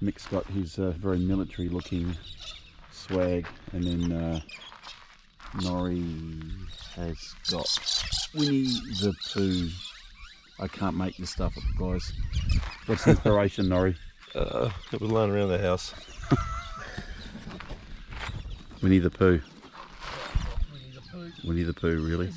Mick's got his very military looking swag, and then Norrie has got Winnie the Pooh. I can't make this stuff up, guys. What's the inspiration, Norrie? It was lying around the house. Winnie the Pooh. Winnie the Pooh, really?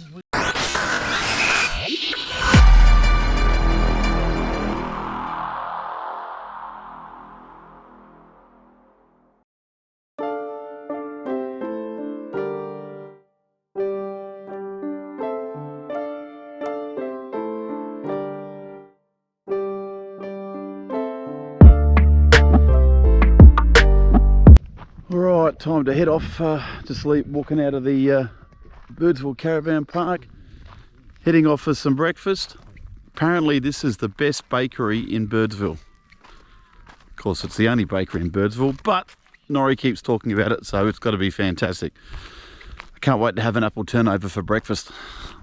Alright, time to head off to sleep, walking out of the Birdsville Caravan Park, heading off for some breakfast. Apparently this is the best bakery in Birdsville. Of course it's the only bakery in Birdsville, but Norrie keeps talking about it, so it's got to be fantastic. I can't wait to have an apple turnover for breakfast.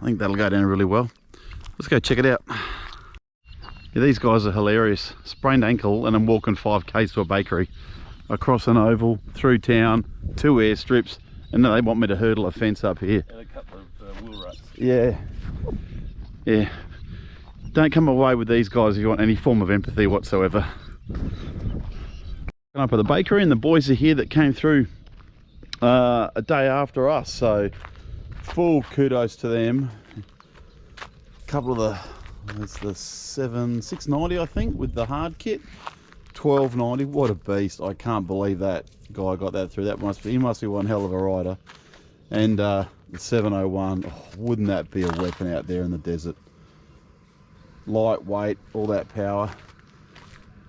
I think that'll go down really well. Let's go check it out. Yeah, these guys are hilarious. Sprained ankle and I'm walking 5Ks to a bakery. Across an oval, through town, 2 airstrips, and then they want me to hurdle a fence up here. And a couple of wheel ruts. Yeah. Yeah. Don't come away with these guys if you want any form of empathy whatsoever. Up at the bakery, and the boys are here that came through a day after us, so full kudos to them. A couple of it's the 690 I think with the hard kit. 1290, what a beast. I can't believe that guy got that through. He must be one hell of a rider. And the 701, oh, wouldn't that be a weapon out there in the desert? Lightweight, all that power.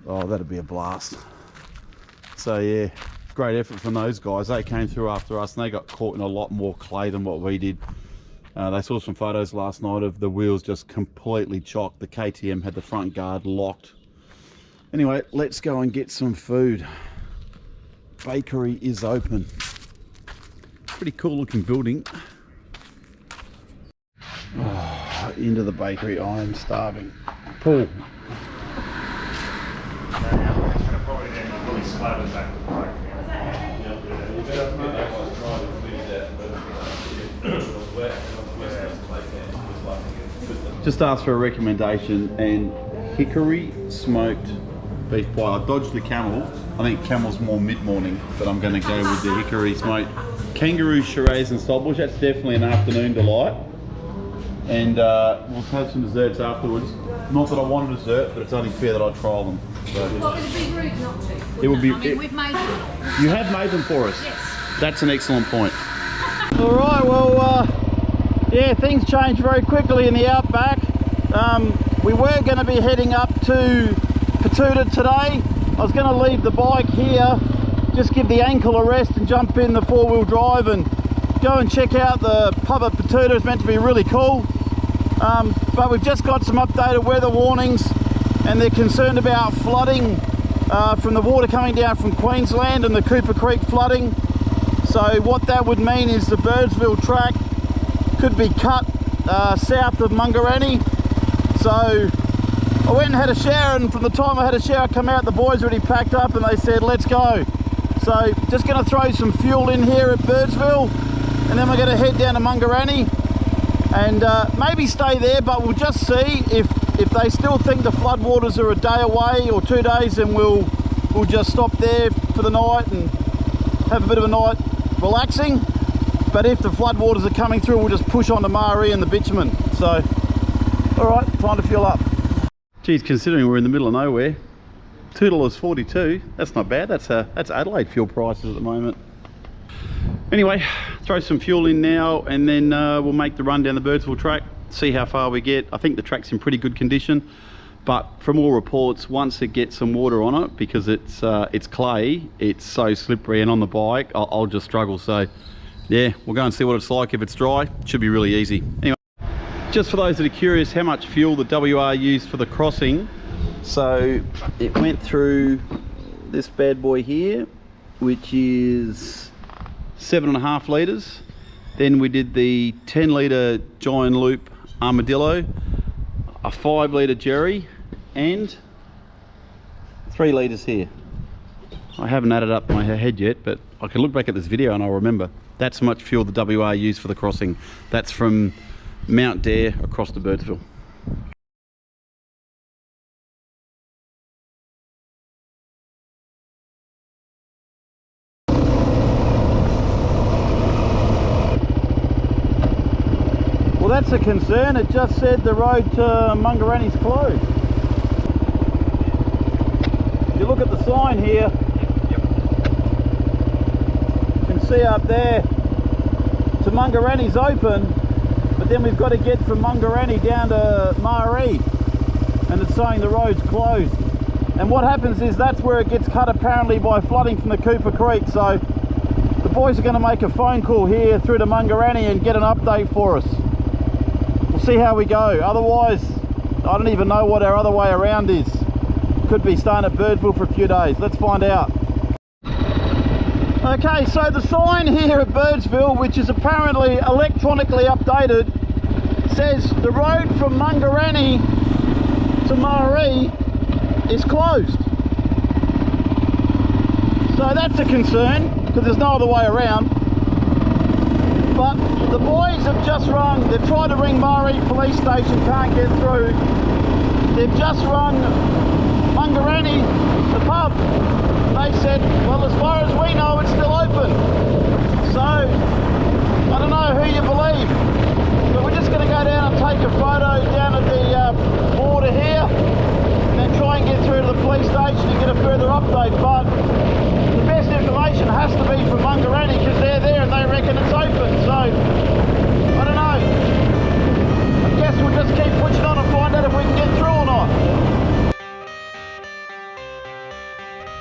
Oh, that'd be a blast. So yeah, great effort from those guys. They came through after us and they got caught in a lot more clay than what we did. They saw some photos last night of the wheels just completely chocked. The KTM had the front guard locked. Anyway, let's go and get some food. Bakery is open. Pretty cool looking building. Oh, into the bakery. I am starving. Paul. Just asked for a recommendation, and hickory smoked beef pie. I dodged the camel. I think camel's more mid-morning, but I'm going to go with the hickory smoked. Kangaroo, Shiraz and saltbush, that's definitely an afternoon delight. And we'll have some desserts afterwards. Not that I want a dessert, but it's only fair that I trial them. So, well, it would be rude not to. It would be. I mean, we've made them. You have made them for us? Yes. That's an excellent point. Alright, well, yeah, things change very quickly in the outback. We were going to be heading up to Patuta today. I was going to leave the bike here, just give the ankle a rest and jump in the 4-wheel drive and go and check out the pub at Patuta. It's meant to be really cool. But we've just got some updated weather warnings, and they're concerned about flooding from the water coming down from Queensland and the Cooper Creek flooding. So what that would mean is the Birdsville Track could be cut south of Mungarani. So I went and had a shower, and from the time I had a shower I come out, the boys already packed up and they said let's go. So just going to throw some fuel in here at Birdsville, and then we're going to head down to Mungarani and maybe stay there, but we'll just see. If they still think the floodwaters are a day away or 2 days, then we'll just stop there for the night and have a bit of a night relaxing. But if the floodwaters are coming through, we'll just push on to Maree and the bitumen. So alright, time to fuel up. Geez, considering we're in the middle of nowhere, $2.42, that's not bad. That's Adelaide fuel prices at the moment. Anyway, throw some fuel in now, and then we'll make the run down the Birdsville Track, see how far we get. I think the track's in pretty good condition, but from all reports, once it gets some water on it, because it's clay, it's so slippery, and on the bike I'll just struggle. So yeah, we'll go and see what it's like. If it's dry, it should be really easy. Anyway, just for those that are curious how much fuel the WR used for the crossing, so it went through this bad boy here, which is 7.5 litres. Then we did the 10 litre Giant Loop Armadillo, a 5 litre Jerry, and 3 litres here. I haven't added up my head yet, but I can look back at this video and I'll remember. That's how much fuel the WA used for the crossing. That's from Mount Dare across to Birdsville. Well, that's a concern. It just said the road to Mungarani's closed. If you look at the sign here, you can see up there to Mungarani's open, but then we've got to get from Mungarani down to Maree, and it's saying the road's closed. And what happens is that's where it gets cut apparently by flooding from the Cooper Creek. So the boys are going to make a phone call here through to Mungarani and get an update for us. We'll see how we go. Otherwise, I don't even know what our other way around is. Could be staying at Birdsville for a few days. Let's find out. Okay, so the sign here at Birdsville, which is apparently electronically updated, says the road from Mungarani to Maree is closed. So that's a concern, because there's no other way around. But the boys have just rung, they've tried to ring Maree police station, can't get through. They've just rung Mungarani, the pub. They said, well, as far as we know, it's still open. So, I don't know who you believe. But we're just going to go down and take a photo down at the border here, and then try and get through to the police station and get a further update. But the best information has to be from Mungarani, because they're there and they reckon it's open. So, I don't know. I guess we'll just keep pushing on and find out if we can get through or not.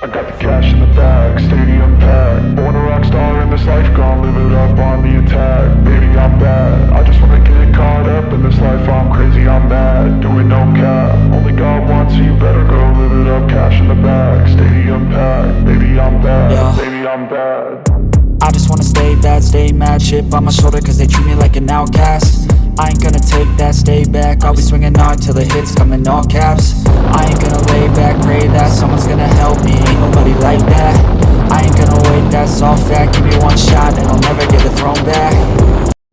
I got the cash in the bag, stadium packed. Born a rock star in this life, gonna live it up on the attack. Baby, I'm bad, I just wanna get caught up in this life. I'm crazy, I'm mad, doing no cap. Only God wants, so you better go live it up. Cash in the bag, stadium packed. Baby, I'm bad, yeah. Baby, I'm bad. I just wanna stay bad, stay mad. Chip on my shoulder cause they treat me like an outcast. I ain't gonna take that, stay back. I'll be swinging hard till the hits come in all caps. I ain't gonna lay back, pray that someone's gonna help me. Ain't nobody like that. I ain't gonna wait, that's all fact. Give me one shot and I'll never get the throne back.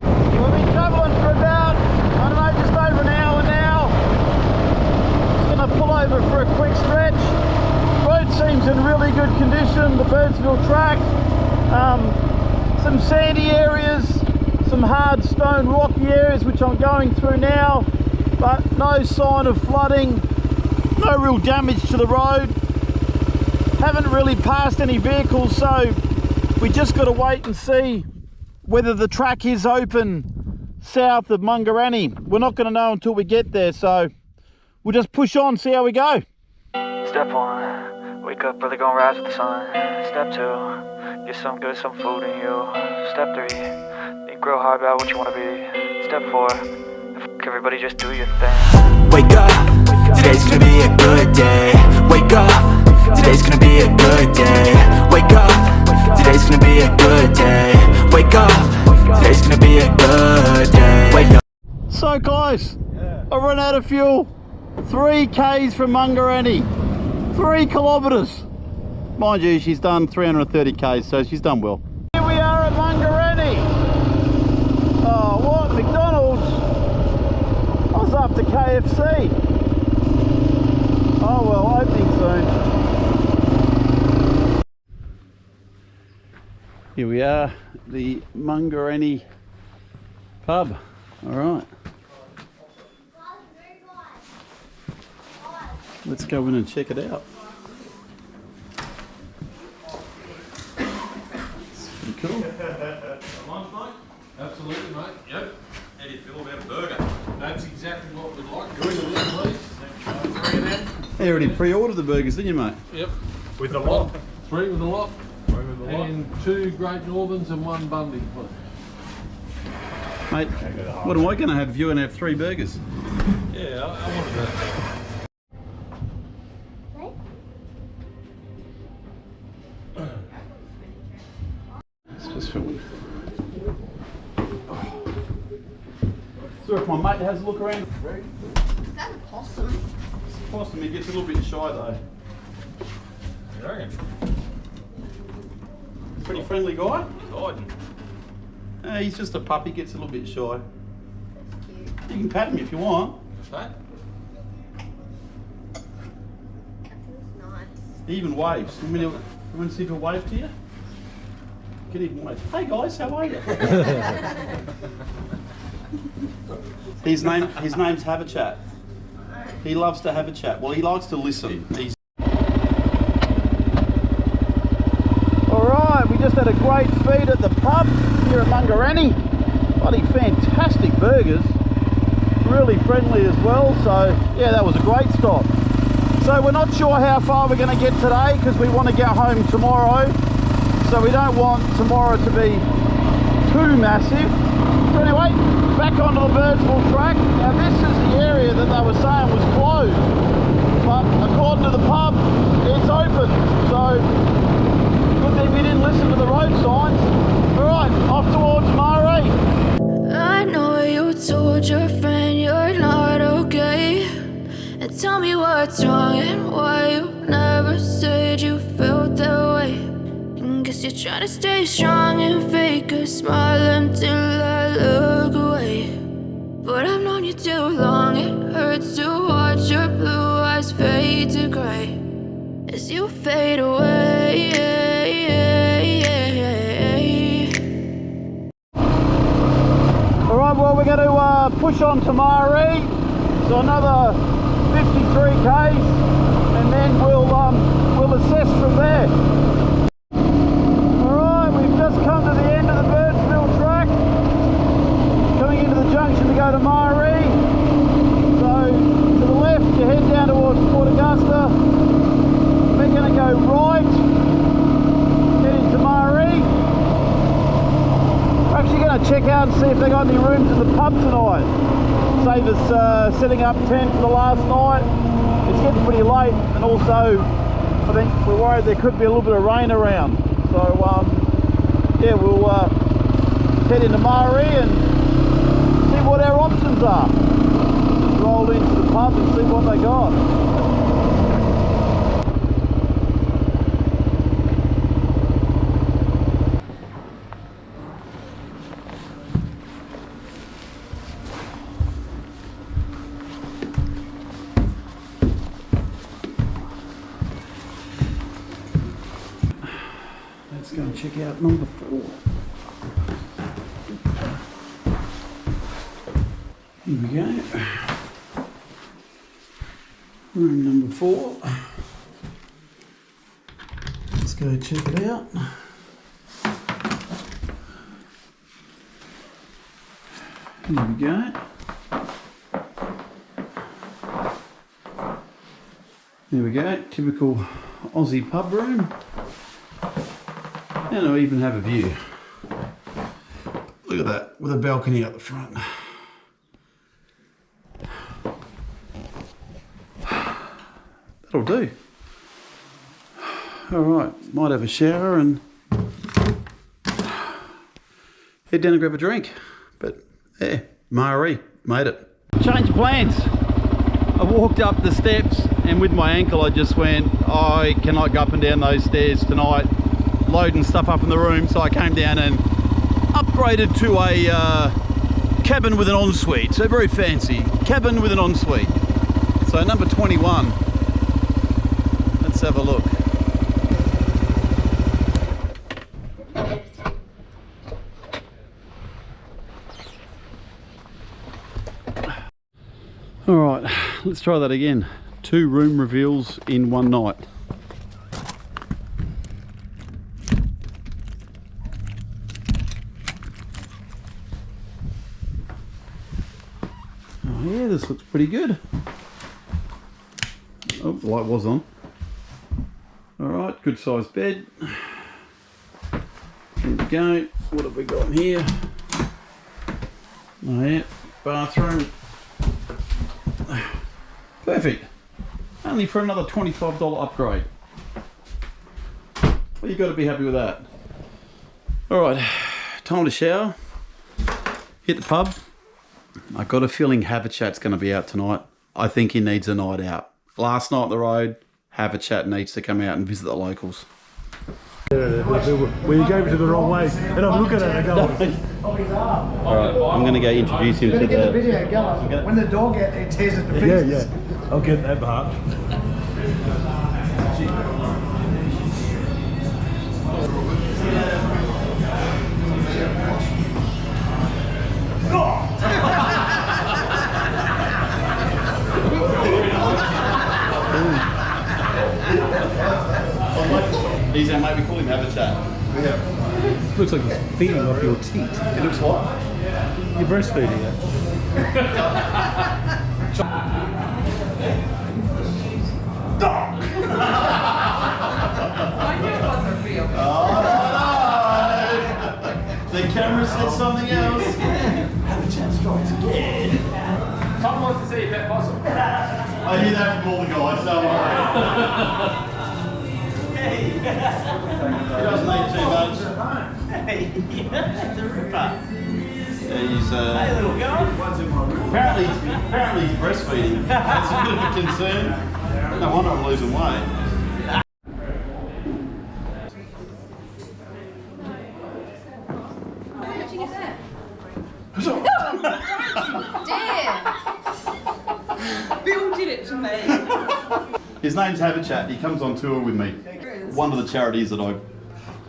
We've been travelling for about, I don't know, just over an hour now. Just gonna pull over for a quick stretch. Road seems in really good condition, the Birdsville Track. Some sandy areas, some hard stone rocky areas which I'm going through now, but no sign of flooding, no real damage to the road. Haven't really passed any vehicles, so we just got to wait and see whether the track is open south of Mungarani. We're not going to know until we get there, so we'll just push on, see how we go. Step 1, wake up early, gonna rise with the sun. Step 2, get some good, some food in you. Step 3, think real hard about what you wanna be. Step 4, fuck everybody, just do your thing. Wake up, today's gonna be a good day. Wake up, today's gonna be a good day. Wake up, today's gonna be a good day. Wake up, today's gonna be a good day. Wake up. So guys, I run out of fuel. 3 k's from Mungarani, 3 kilometres. Mind you, she's done 330 k's, so she's done well. Here we are at Mungarani. Oh, what? McDonald's? I was after KFC. Oh well, opening soon. Here we are, the Mungarani pub. All right. Let's go in and check it out. It's pretty cool. Lunch, mate? Absolutely, mate. Yep. How do you feel about a burger? That's exactly what we'd like. Go into this, please. 3 of them. You already pre-ordered the burgers, didn't you, mate? Yep. With the lot. 3 with a lot. 3 with the lot. And 2 Great Northerns and 1 Bundy, please. Mate, what am I going to have if you're going to have 3 burgers? Yeah, I wanted that. It's just filming. So if my mate has a look around. Is that a possum? Possum, he gets a little bit shy though. You reckon? Pretty friendly guy. He's hiding. He's just a puppy, gets a little bit shy. You can pat him if you want. Pat? He even waves. You want to see if he'll wave to you? Get even wave. Hey guys, how are you? His name's Have a Chat. He loves to have a chat. Well, he likes to listen. Alright, we just had a great feed at the pub here at Mungarani. Bloody fantastic burgers. Really friendly as well, so yeah, that was a great stop. So we're not sure how far we're going to get today because we want to get home tomorrow. So we don't want tomorrow to be too massive. So anyway, back onto the Birdsville Track. Now this is the area that they were saying was closed, but according to the pub, it's open. So good thing we didn't listen to the road signs. Alright, off towards Murray. I know you told your friend you're not okay, and tell me what's wrong and why you never said you felt that way. And guess you're trying to stay strong and fake a smile until I look away. But I've known you too long, it hurts to watch your blue eyes fade to gray as you fade away. Alright, well we're going to push on to Murray, so another 53 k's, and then we'll assess from there. Alright, we've just come to the end of the Birdsville Track, coming into the junction to go to Murray. So to the left you head down towards Port Augusta, we're going to go right, get into Murray. We're actually going to check out and see if they got any rooms in the pub tonight. Save us setting up tent for the last night. It's getting pretty late, and also I think we're worried there could be a little bit of rain around. So yeah, we'll head into Murray and see what our options are. Just roll into the pub and see what they got. Let's go and check out number 4. Here we go. Room number 4. Let's go check it out. Here we go. There we go, typical Aussie pub room. And I even have a view. Look at that, with a balcony up the front. That'll do. Alright, might have a shower and head down and grab a drink. But yeah, Murray, made it. Change of plans. I walked up the steps and with my ankle I just went, I cannot go up and down those stairs tonight. Loading stuff up in the room, so I came down and upgraded to a cabin with an ensuite. So very fancy cabin with an ensuite. So number 21. Let's have a look. All right, let's try that again. 2 room reveals in one night. Yeah, this looks pretty good. Oh, the light was on. Alright, good sized bed. There we go. What have we got in here? Oh yeah, bathroom. Perfect. Only for another $25 upgrade. Well, you've got to be happy with that. Alright, time to shower. Hit the pub. I got a feeling Have a Chat's going to be out tonight. I think he needs a night out. Last night on the road, Have a Chat needs to come out and visit the locals. Well, you gave it to the wrong way, and I'm looking at it going. Alright, I'm going to go introduce him to Get the the... video going. When the dog it tears it to Yeah, pieces. yeah. I'll get that part. He's our mate, we call him Have a Chat. Yeah. Looks like you're feeding off your teat. It looks what? You're breastfeeding it. The camera said something else. Have a Chat strikes again. Tom wants to see a pet possum. I hear that from all the guys, don't worry. He doesn't need too much. He's apparently he's breastfeeding. That's a bit of a concern. No wonder I'm losing weight. Bill did it to me. His name's Have a Chat. He comes on tour with me. One of the charities that I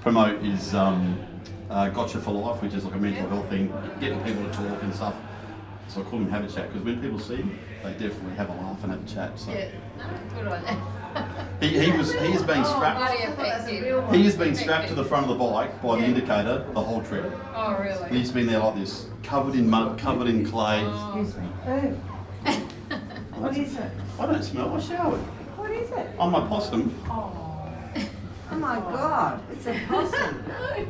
promote is Gotcha for Life, which is like a mental health thing, getting people to talk and stuff. So I call him Have a Chat because when people see him, they definitely have a laugh and have a chat. So Yeah, good on that. he is being strapped. Bloody effective. He has been strapped to the front of the bike by the indicator the whole trip. Oh, And really? he's been there like this, covered in mud, covered in clay. Excuse me. What is it? I don't smell. I showered. What is it? On my possum. Oh my God, it's a possum. I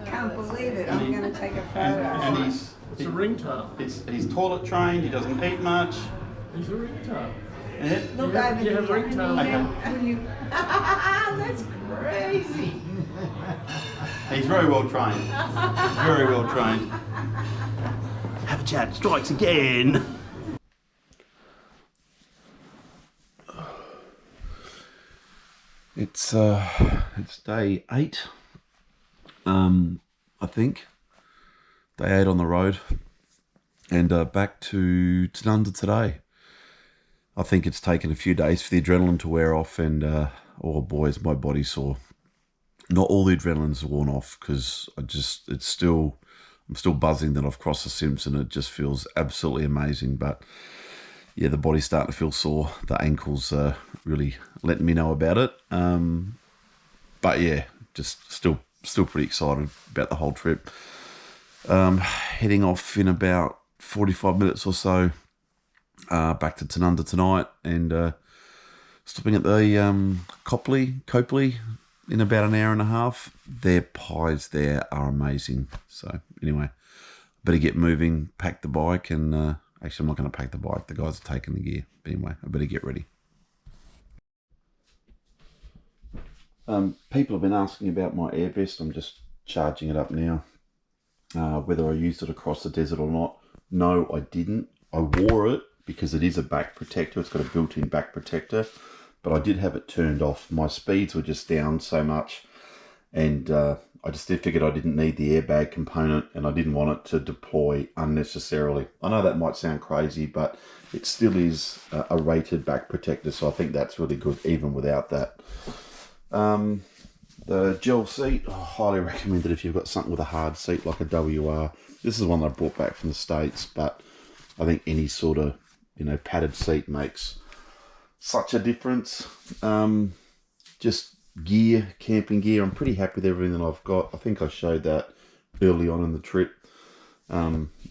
can't believe it. I'm going to take a photo. And he's It's a ringtail. he's toilet trained. He doesn't eat much. It's a ringtail. Yeah. Look You have- over you have here. ringtail. That's crazy. He's very well trained. Very well trained. Have a Chat strikes again. It's day 8. I think. Day 8 on the road. And back to Tanunda today. I think it's taken a few days for the adrenaline to wear off, and oh boys, my body's sore. Not all the adrenaline's worn off because I'm still buzzing that I've crossed the Simpson. It just feels absolutely amazing, but yeah, the body's starting to feel sore. The ankles really letting me know about it. But yeah, just still pretty excited about the whole trip. Heading off in about 45 minutes or so. Back to Tanunda tonight, and stopping at the Copley in about an hour and a half. Their pies there are amazing. So anyway, better get moving, pack the bike, and actually I'm not going to pack the bike. The guys are taking the gear. But anyway, I better get ready. People have been asking about my air vest. I'm just charging it up now. Whether I used it across the desert or not. No, I didn't. I wore it because it is a back protector. It's got a built-in back protector, but I did have it turned off. My speeds were just down so much, and I just figured I didn't need the airbag component, and I didn't want it to deploy unnecessarily. I know that might sound crazy, but it still is a rated back protector, so I think that's really good even without that. The gel seat, I highly recommend it if you've got something with a hard seat like a WR. This is one that I brought back from the States, but I think any sort of, padded seat makes such a difference. Just gear, camping gear, I'm pretty happy with everything that I've got. I think I showed that early on in the trip.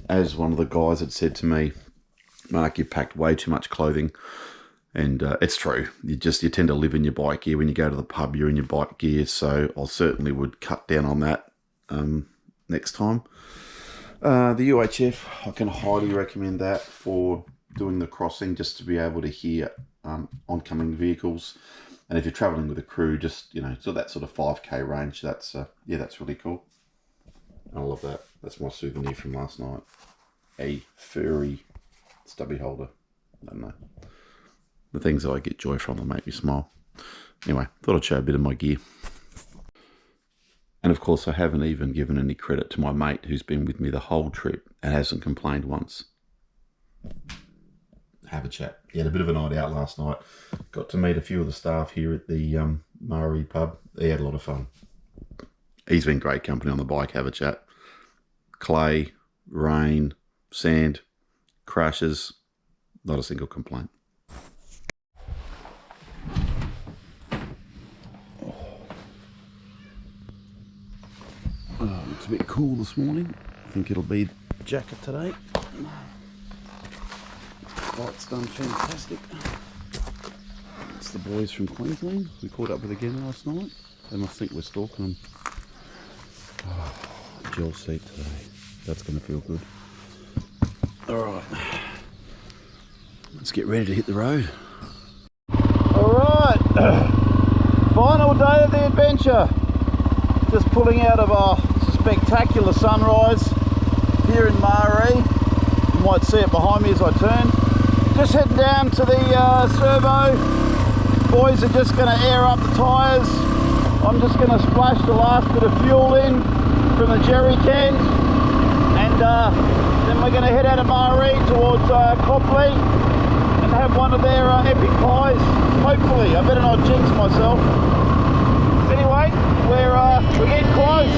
As one of the guys had said to me, Mark, you packed way too much clothing. And it's true. You tend to live in your bike gear. When you go to the pub, you're in your bike gear. So I certainly would cut down on that next time. The UHF, I can highly recommend that for doing the crossing, just to be able to hear oncoming vehicles. And if you're traveling with a crew, just, so that sort of 5K range, that's really cool. I love that. That's my souvenir from last night. A furry stubby holder. I don't know. The things that I get joy from that make me smile. Anyway, thought I'd show a bit of my gear. And of course, I haven't even given any credit to my mate who's been with me the whole trip and hasn't complained once. Have a chat. Yeah, had a bit of a night out last night. Got to meet a few of the staff here at the Maori pub. They had a lot of fun. He's been great company on the bike. Have a chat. Clay, rain, sand, crashes, not a single complaint. Oh, it's a bit cool this morning. I think it'll be jacket today. Light's done fantastic. It's the boys from Queensland we caught up with again last night. They must think we're stalking them. Oh, gel seat today. That's going to feel good. Alright. Let's get ready to hit the road. Alright. Final day of the adventure. Just pulling out of a spectacular sunrise here in Maori. You might see it behind me as I turn. Just heading down to the servo. Boys are just going to air up the tyres. I'm just going to splash the last bit of fuel in from the jerry cans, and then we're going to head out of Maori towards Copley and have one of their epic pies. Hopefully, I better not jinx myself. Anyway, we're getting close.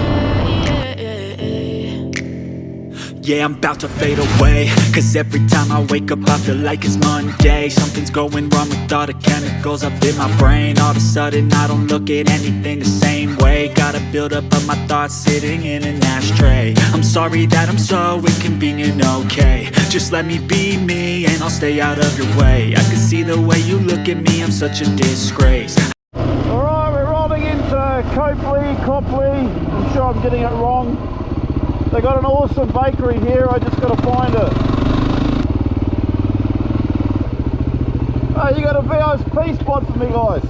Yeah, I'm about to fade away, cause every time I wake up I feel like it's Monday. Something's going wrong with all the chemicals up in my brain. All of a sudden I don't look at anything the same way. Got a build up of my thoughts sitting in an ashtray. I'm sorry that I'm so inconvenient, okay. Just let me be me and I'll stay out of your way. I can see the way you look at me, I'm such a disgrace. Alright, we're rolling into Copley. I'm sure I'm getting it wrong. They got an awesome bakery here, I just got to find it. Oh, you got a VIP spot for me, guys.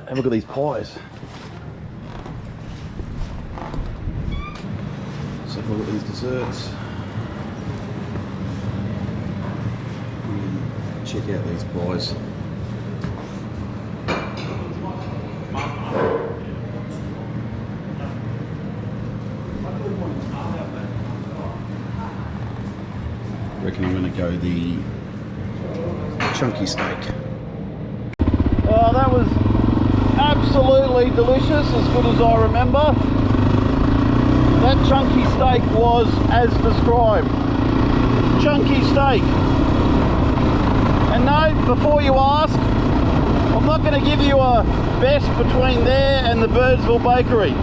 Have a look at these pies. Let's have a look at these desserts. Check out these pies. I reckon I'm going to go the chunky steak. Oh, that was absolutely delicious, as good as I remember. That chunky steak was as described. Chunky steak. And no, before you ask, I'm not going to give you a best between there and the Birdsville bakery.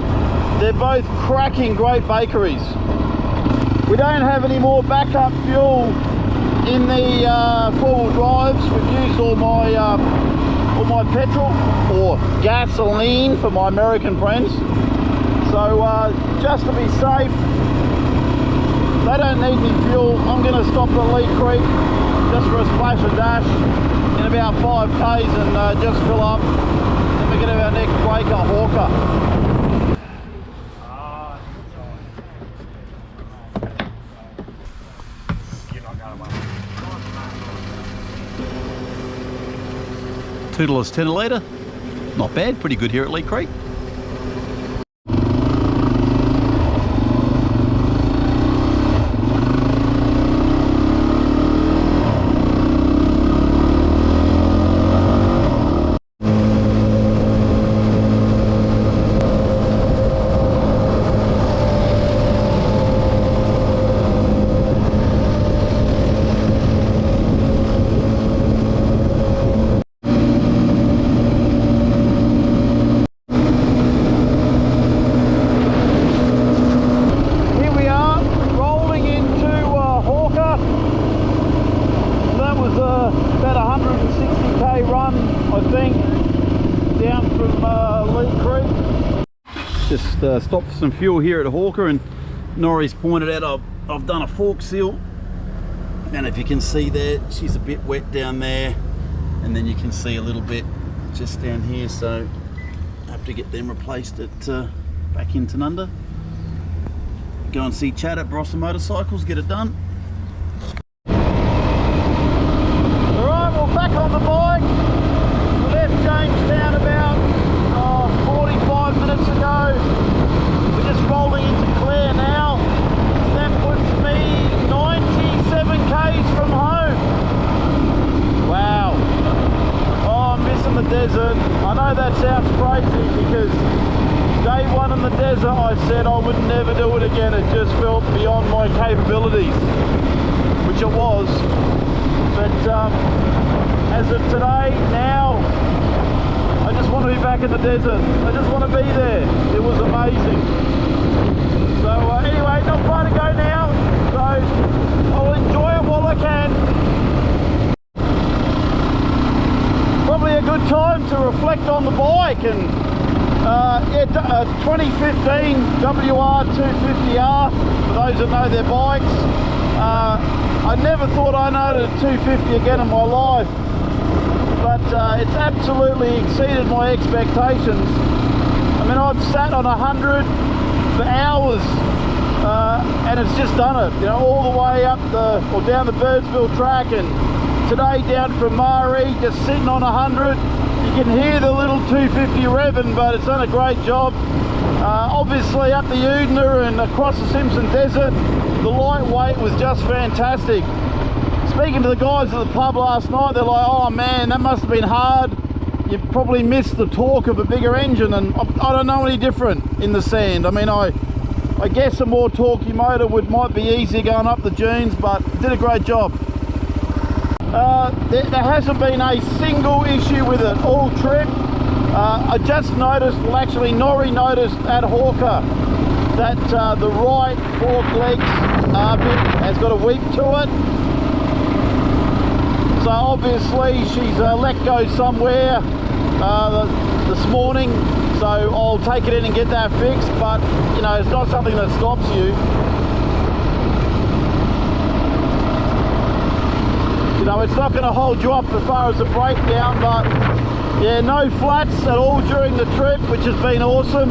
They're both cracking great bakeries. We don't have any more backup fuel in the four-wheel drives. We've used all my petrol, or gasoline for my American friends. So just to be safe, they don't need any fuel. I'm going to stop at Lee Creek just for a splash and dash in about 5 k's and just fill up. Then we're going to have our next break at Hawker. $2.10 a litre. Not bad, pretty good here at Lee Creek. Just stopped for some fuel here at Hawker, and Norrie's pointed out I've done a fork seal, and if you can see there, she's a bit wet down there, and then you can see a little bit just down here, so I have to get them replaced at back in Tanunda. Go and see Chad at Barossa Motorcycles, get it done. Alright, we're back on the bike. We left Jamestown about 40 desert. I know that sounds crazy because day one in the desert I said I would never do it again. It just felt beyond my capabilities, which it was. But as of today, now, I just want to be back in the desert. I just want to be there. It was amazing. So anyway, not far to go now. So I'll enjoy it while I can. Probably a good time to reflect on the bike and 2015 WR250R, for those that know their bikes. I never thought I'd own a 250 again in my life, but it's absolutely exceeded my expectations. I mean, I've sat on 100 for hours and it's just done it, you know, all the way up or down the Birdsville Track, and today down from Mari, just sitting on 100. You can hear the little 250 revving, but it's done a great job. Obviously up the Udna and across the Simpson Desert, the lightweight was just fantastic. Speaking to the guys at the pub last night, they're like, oh man, that must have been hard. You probably missed the torque of a bigger engine, and I don't know any different in the sand. I mean, I guess a more torquey motor might be easier going up the dunes, but did a great job. There hasn't been a single issue with it all trip. I just noticed, well actually Norrie noticed at Hawker that the right fork legs has got a weep to it. So obviously she's let go somewhere this morning, so I'll take it in and get that fixed, but you know, it's not something that stops you. You know, it's not going to hold you up as far as the breakdown, but yeah, no flats at all during the trip, which has been awesome.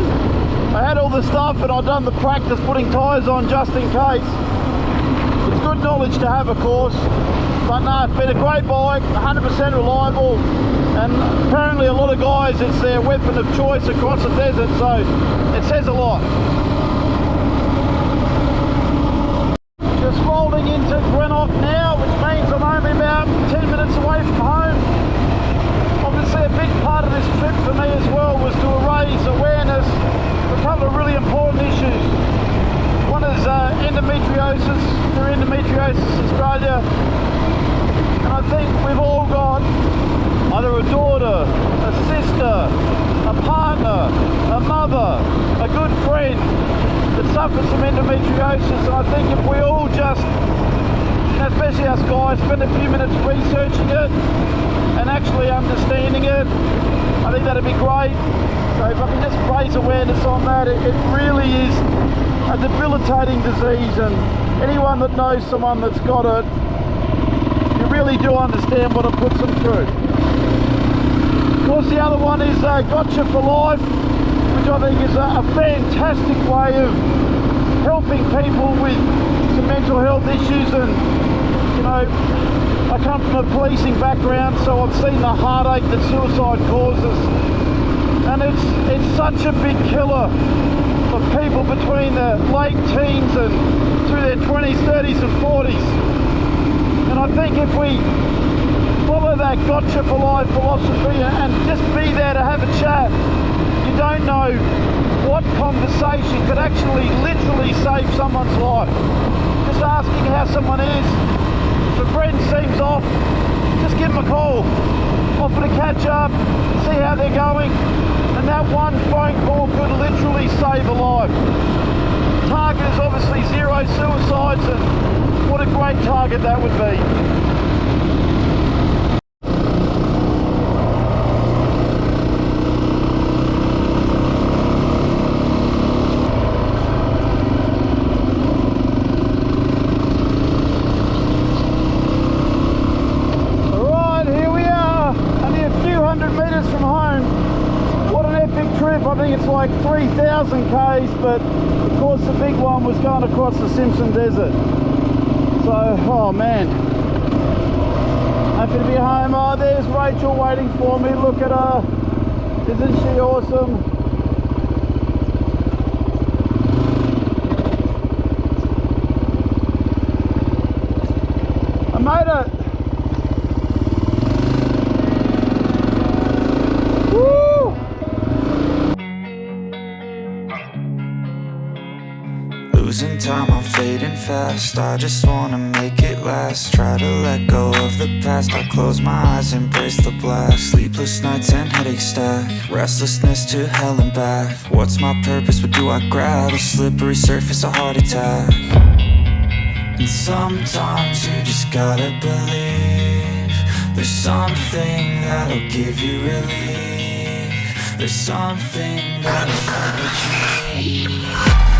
I had all the stuff and I've done the practice putting tyres on just in case. It's good knowledge to have, of course, but no, it's been a great bike, 100% reliable, and apparently a lot of guys, it's their weapon of choice across the desert, so it says a lot. Just rolling into Greenock now, which means I'm only about 10 minutes away from home. Obviously a big part of this trip for me as well was to raise awareness for a couple of really important issues. One is endometriosis through Endometriosis Australia, and I think we've all got either a daughter, a sister, a partner, a mother, a good friend that suffers from endometriosis, and I think if we all just, especially us guys, spend a few minutes researching it and actually understanding it, I think that'd be great. So if I can just raise awareness on that, it really is a debilitating disease, and anyone that knows someone that's got it, you really do understand what it puts them through. Of course, the other one is Gotcha for Life, which I think is a fantastic way of helping people with some mental health issues. And you know, I come from a policing background, so I've seen the heartache that suicide causes, and it's such a big killer of people between the late teens and through their 20s, 30s and 40s. And I think if we follow that Gotcha for Life philosophy and just be there to have a chat, you don't know what conversation could actually literally save someone's life. Just asking how someone is. If a friend seems off, just give them a call. Offer to catch up, see how they're going, and that one phone call could literally save a life. The target is obviously 0 suicides, and what a great target that would be. I think it's like 3,000 k's, but of course the big one was going across the Simpson Desert. So, oh man, happy to be home. Oh, there's Rachel waiting for me. Look at her. Isn't she awesome? I made it. moving fast, I just wanna make it last. Try to let go of the past, I close my eyes, embrace the blast. Sleepless nights and headaches stack, restlessness to hell and back. What's my purpose, what do I grab? A slippery surface, a heart attack. And sometimes you just gotta believe there's something that'll give you relief. There's something that'll have what you need.